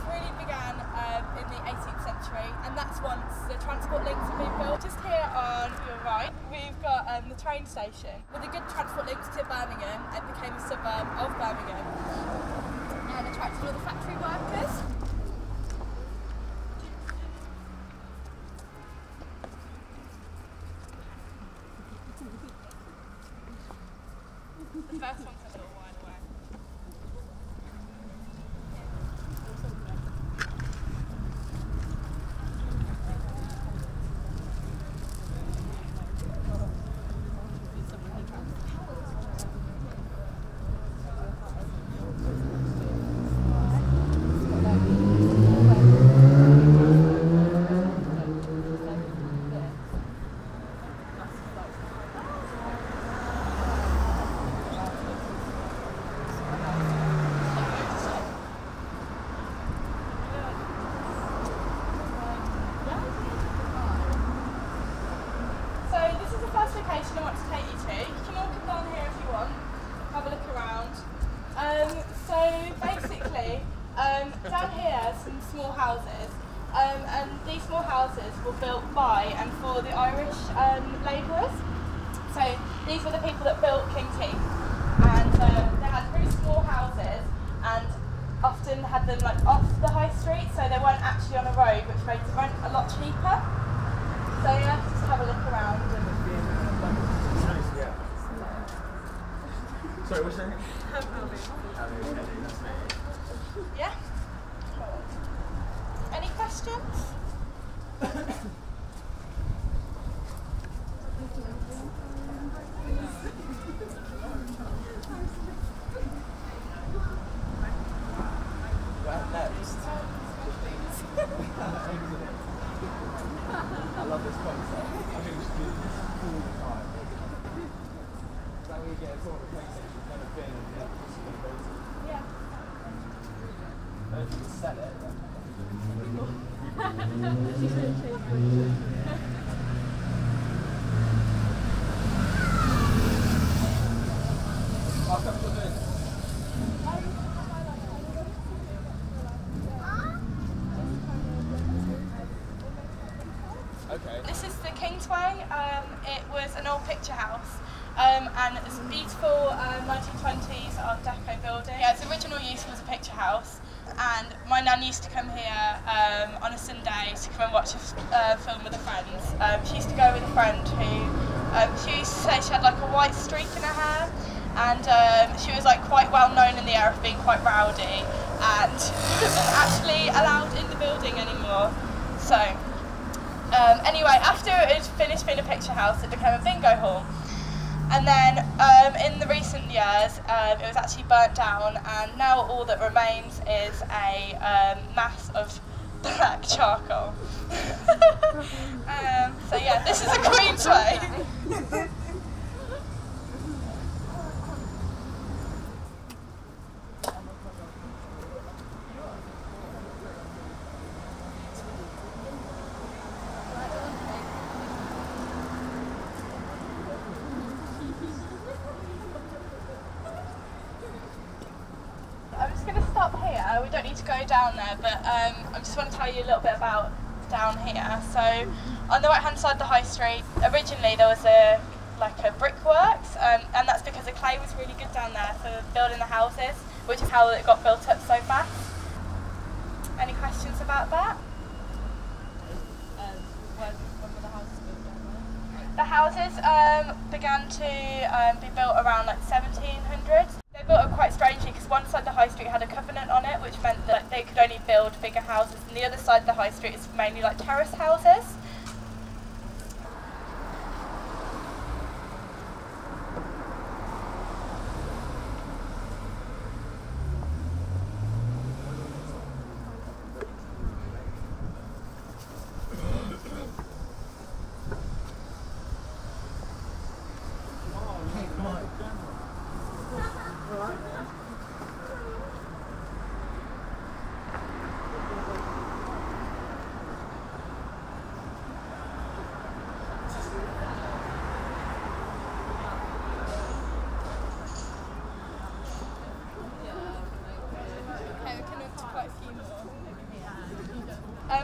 really began in the 18th century, and that's once the transport links have been built. Just here on your right, we've got the train station. With the good transport links to Birmingham, it became a suburb of Birmingham and attracted all the factory workers. The first one's a little while away. Location I want to take you to. You can all come down here if you want, have a look around. So basically, down here are some small houses, and these small houses were built by and for the Irish labourers. So these were the people that built King's Heath, and they had really small houses and often had them like off the high street, so they weren't actually on a road, which made the rent a lot cheaper. So yeah, just have a look around. Sorry, what's your name? Abby, that's me. Yeah? Any questions? Next. I love this concept. I think we should do this all the time. That we get a sort of a place that you've never been and never possibly go to. Yeah. And if you can sell it, then I'll come to this. Okay. This is the Kingsway. It was an old picture house. And it's a beautiful 1920s Art Deco building. Yeah, its original use was a picture house, and my nan used to come here on a Sunday to come and watch a film with her friends. She used to go with a friend who, she used to say she had like a white streak in her hair, and she was like quite well known in the area for being quite rowdy, and wasn't actually allowed in the building anymore. So anyway, after it had finished being a picture house, it became a bingo hall. And then in the recent years, it was actually burnt down, and now all that remains is a mass of black charcoal. So yeah, this is a Queensway. I'm just going to stop here. We don't need to go down there, but I just want to tell you a little bit about down here. So on the right hand side of the high street, originally there was a brickworks, and that's because the clay was really good down there for building the houses, which is how it got built up so fast. Any questions about that? When were the houses built down there? The houses began to be built around like 1700s. They built up quite strangely because one side of the high street had a covenant on it, which meant that they could only build bigger houses, and the other side of the high street is mainly like terrace houses.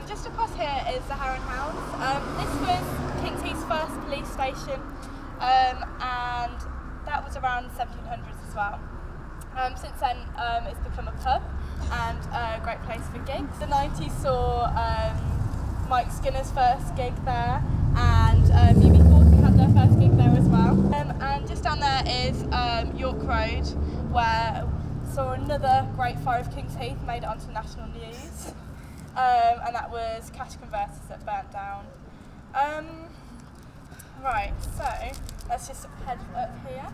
Just across here is the Hare and Hounds. This was King's Heath's first police station, and that was around 1700s as well. Since then, it's become a pub and a great place for gigs. The 90s saw Mike Skinner's first gig there, and UB40 had their first gig there as well. And just down there is York Road, where saw another great fire of King's Heath made it onto national news. And that was cash converters that burnt down. Right, so let's just head up here.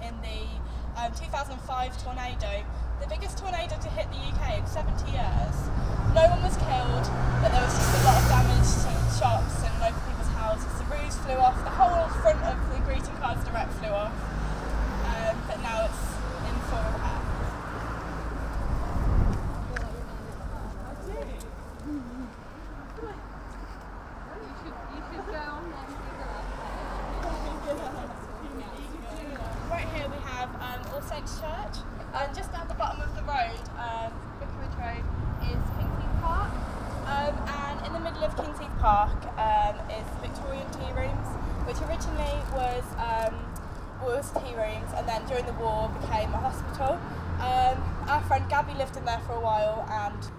In the 2005 tornado, the biggest tornado to hit the UK in 70 years. No one was killed, but there was just a lot of damage to shops and local people's houses. The roofs flew off, the whole front of the greeting cards direct flew off, but now it's in full repair. Right here we have All Saints Church, and just down the bottom of the road, Vicarage Road, is King's Heath Park, and in the middle of King's Heath Park is Victorian tea rooms, which originally was tea rooms, and then during the war became a hospital. Our friend Gabby lived in there for a while, and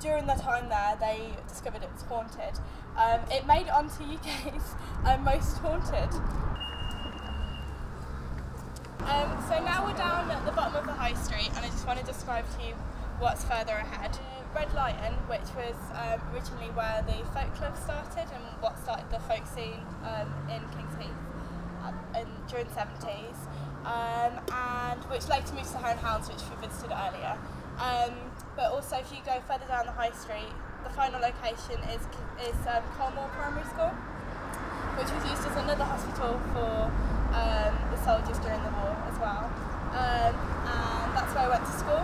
during their time there they discovered it was haunted. It made it onto UK's most haunted. So now we're down at the bottom of the high street, and I just want to describe to you what's further ahead. Red Lion, which was originally where the folk club started and what started the folk scene in King's Heath during the 70s, and which later moved to the Hare and Hounds, which we visited earlier. But also, if you go further down the high street, the final location is Colmore Primary School, which was used as another hospital for the soldiers during the war as well. And that's where I went to school.